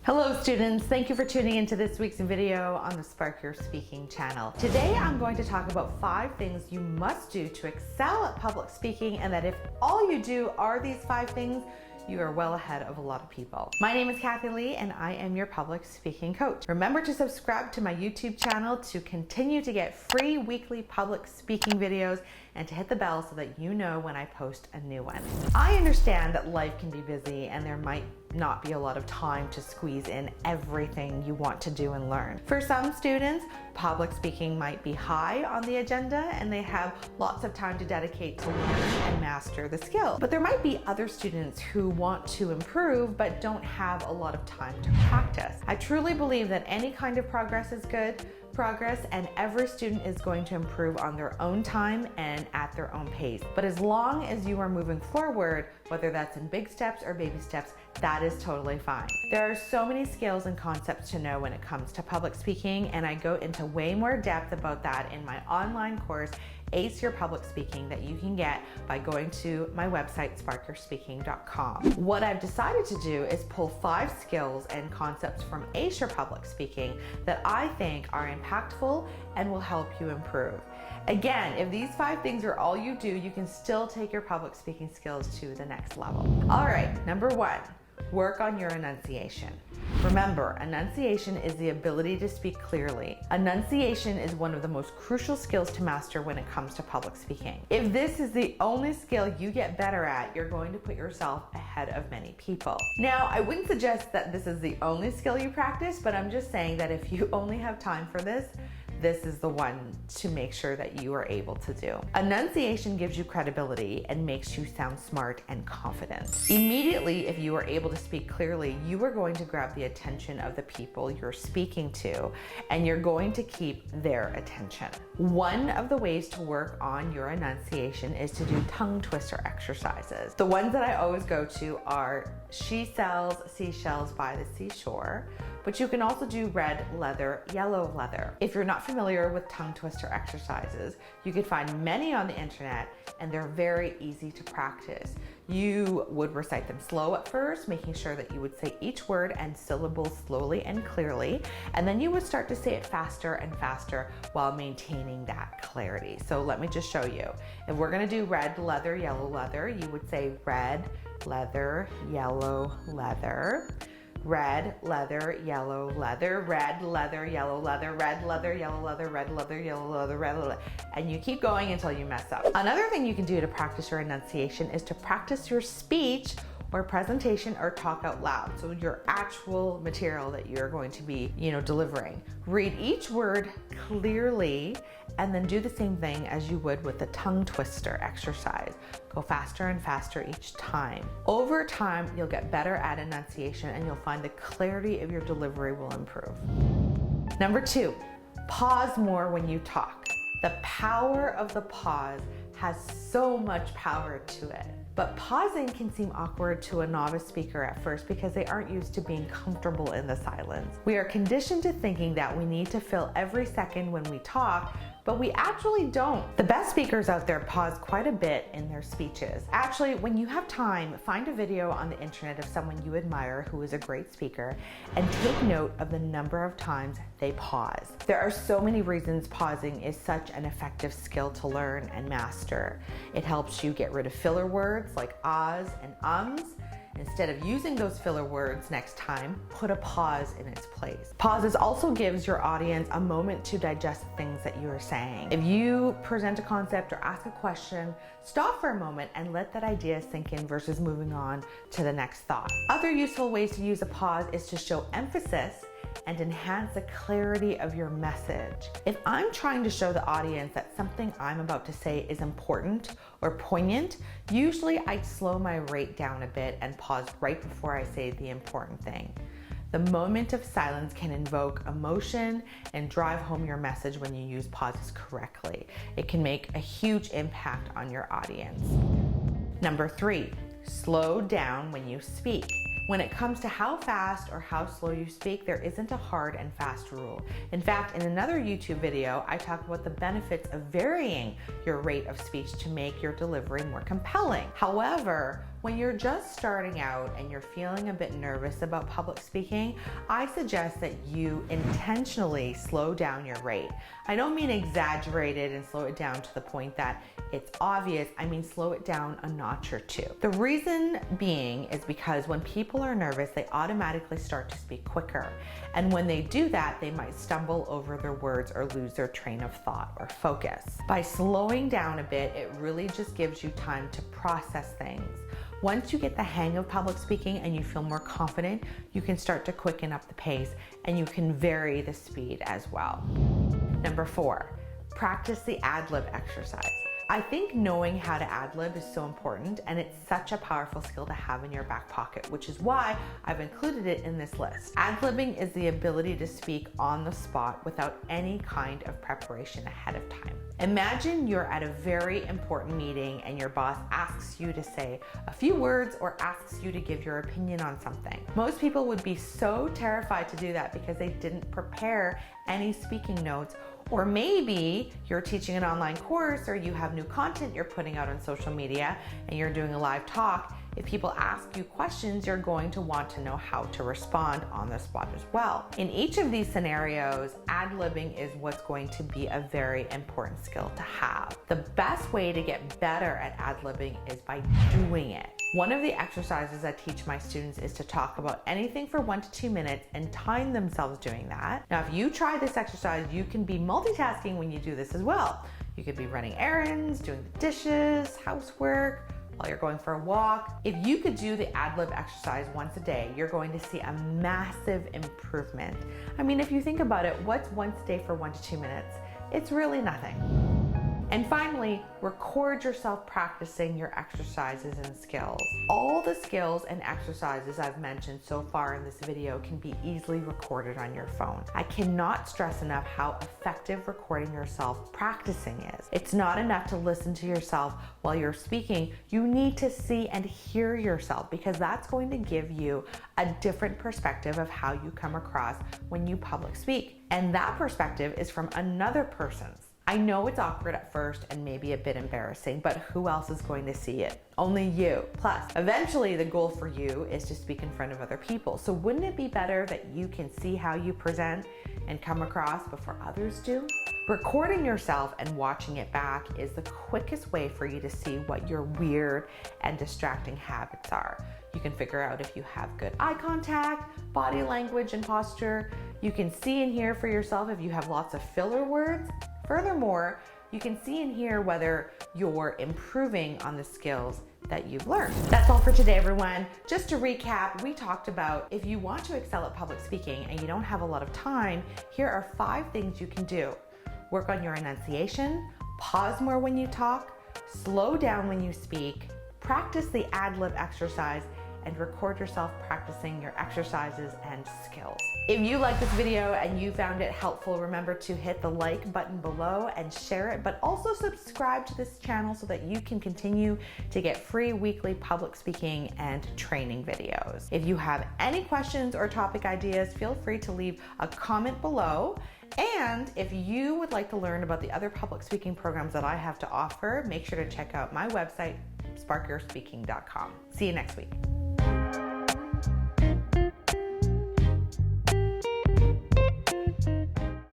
Hello students, thank you for tuning into this week's video on the Spark Your Speaking channel. Today I'm going to talk about 5 things you must do to excel at public speaking, and that if all you do are these 5 things, you are well ahead of a lot of people. My name is Kathy Lee and I am your public speaking coach. Remember to subscribe to my YouTube channel to continue to get free weekly public speaking videos and to hit the bell so that you know when I post a new one. I understand that life can be busy and there might not be a lot of time to squeeze in everything you want to do and learn. For some students, public speaking might be high on the agenda and they have lots of time to dedicate to learn and master the skill. But there might be other students who want to improve but don't have a lot of time to practice. I truly believe that any kind of progress is good progress, and every student is going to improve on their own time and at their own pace. But as long as you are moving forward, whether that's in big steps or baby steps, that is totally fine. There are so many skills and concepts to know when it comes to public speaking, and I go into way more depth about that in my online course, Ace Your Public Speaking, that you can get by going to my website, sparkyourspeaking.com. What I've decided to do is pull 5 skills and concepts from Ace Your Public Speaking that I think are impactful and will help you improve. Again, if these 5 things are all you do, you can still take your public speaking skills to the next level. All right, number 1. Work on your enunciation. Remember, enunciation is the ability to speak clearly. Enunciation is one of the most crucial skills to master when it comes to public speaking. If this is the only skill you get better at, you're going to put yourself ahead of many people. Now, I wouldn't suggest that this is the only skill you practice, but I'm just saying that if you only have time for this is the one to make sure that you are able to do. Enunciation gives you credibility and makes you sound smart and confident. Immediately, if you are able to speak clearly, you are going to grab the attention of the people you're speaking to, and you're going to keep their attention. One of the ways to work on your enunciation is to do tongue twister exercises. The ones that I always go to are she sells seashells by the seashore, but you can also do red leather, yellow leather. If you're not familiar with tongue twister exercises, you can find many on the internet and they're very easy to practice. You would recite them slow at first, making sure that you would say each word and syllable slowly and clearly, and then you would start to say it faster and faster while maintaining that clarity. So let me just show you. If we're gonna do red leather, yellow leather, you would say red leather, yellow leather. Red leather, yellow leather, red leather, yellow leather, red leather, yellow leather, red leather, yellow leather, red leather, and you keep going until you mess up. Another thing you can do to practice your enunciation is to practice your speech or presentation or talk out loud. So your actual material that you're going to be, delivering. Read each word clearly and then do the same thing as you would with the tongue twister exercise. Go faster and faster each time. Over time, you'll get better at enunciation and you'll find the clarity of your delivery will improve. Number 2, pause more when you talk. The power of the pause has so much power to it. But pausing can seem awkward to a novice speaker at first because they aren't used to being comfortable in the silence. We are conditioned to thinking that we need to fill every second when we talk, but we actually don't. The best speakers out there pause quite a bit in their speeches. Actually, when you have time, find a video on the internet of someone you admire who is a great speaker and take note of the number of times they pause. There are so many reasons pausing is such an effective skill to learn and master. It helps you get rid of filler words like ahs and ums. Instead of using those filler words next time, put a pause in its place. Pauses also gives your audience a moment to digest the things that you are saying. If you present a concept or ask a question, stop for a moment and let that idea sink in versus moving on to the next thought. Other useful ways to use a pause is to show emphasis and enhance the clarity of your message. If I'm trying to show the audience that something I'm about to say is important or poignant, usually I slow my rate down a bit and pause right before I say the important thing. The moment of silence can invoke emotion and drive home your message when you use pauses correctly. It can make a huge impact on your audience. Number 3, slow down when you speak. When it comes to how fast or how slow you speak, there isn't a hard and fast rule. In fact, in another YouTube video, I talk about the benefits of varying your rate of speech to make your delivery more compelling. However, when you're just starting out and you're feeling a bit nervous about public speaking, I suggest that you intentionally slow down your rate. I don't mean exaggerate it and slow it down to the point that it's obvious. I mean slow it down a notch or two. The reason being is because when people are nervous, they automatically start to speak quicker. And when they do that, they might stumble over their words or lose their train of thought or focus. By slowing down a bit, it really just gives you time to process things. Once you get the hang of public speaking and you feel more confident, you can start to quicken up the pace and you can vary the speed as well. Number 4, practice the ad-lib exercise. I think knowing how to ad-lib is so important, and it's such a powerful skill to have in your back pocket, which is why I've included it in this list. Ad-libbing is the ability to speak on the spot without any kind of preparation ahead of time. Imagine you're at a very important meeting and your boss asks you to say a few words or asks you to give your opinion on something. Most people would be so terrified to do that because they didn't prepare any speaking notes. Or maybe you're teaching an online course or you have new content you're putting out on social media and you're doing a live talk. If people ask you questions, you're going to want to know how to respond on the spot as well. In each of these scenarios, ad-libbing is what's going to be a very important skill to have. The best way to get better at ad-libbing is by doing it. One of the exercises I teach my students is to talk about anything for 1 to 2 minutes and time themselves doing that. Now, if you try this exercise, you can be multitasking when you do this as well. You could be running errands, doing the dishes, housework, while you're going for a walk. If you could do the ad-lib exercise once a day, you're going to see a massive improvement. I mean, if you think about it, what's once a day for 1 to 2 minutes? It's really nothing. And finally, record yourself practicing your exercises and skills. All the skills and exercises I've mentioned so far in this video can be easily recorded on your phone. I cannot stress enough how effective recording yourself practicing is. It's not enough to listen to yourself while you're speaking. You need to see and hear yourself because that's going to give you a different perspective of how you come across when you public speak. And that perspective is from another person's. I know it's awkward at first and maybe a bit embarrassing, but who else is going to see it? Only you. Plus, eventually the goal for you is to speak in front of other people. So wouldn't it be better that you can see how you present and come across before others do? Recording yourself and watching it back is the quickest way for you to see what your weird and distracting habits are. You can figure out if you have good eye contact, body language, and posture. You can see and hear for yourself if you have lots of filler words. Furthermore, you can see and hear whether you're improving on the skills that you've learned. That's all for today, everyone. Just to recap, we talked about if you want to excel at public speaking and you don't have a lot of time, here are 5 things you can do. Work on your enunciation, pause more when you talk, slow down when you speak, practice the ad-lib exercise, and record yourself practicing your exercises and skills. If you like this video and you found it helpful, remember to hit the like button below and share it, but also subscribe to this channel so that you can continue to get free weekly public speaking and training videos. If you have any questions or topic ideas, feel free to leave a comment below. And if you would like to learn about the other public speaking programs that I have to offer, make sure to check out my website, sparkyourspeaking.com. See you next week.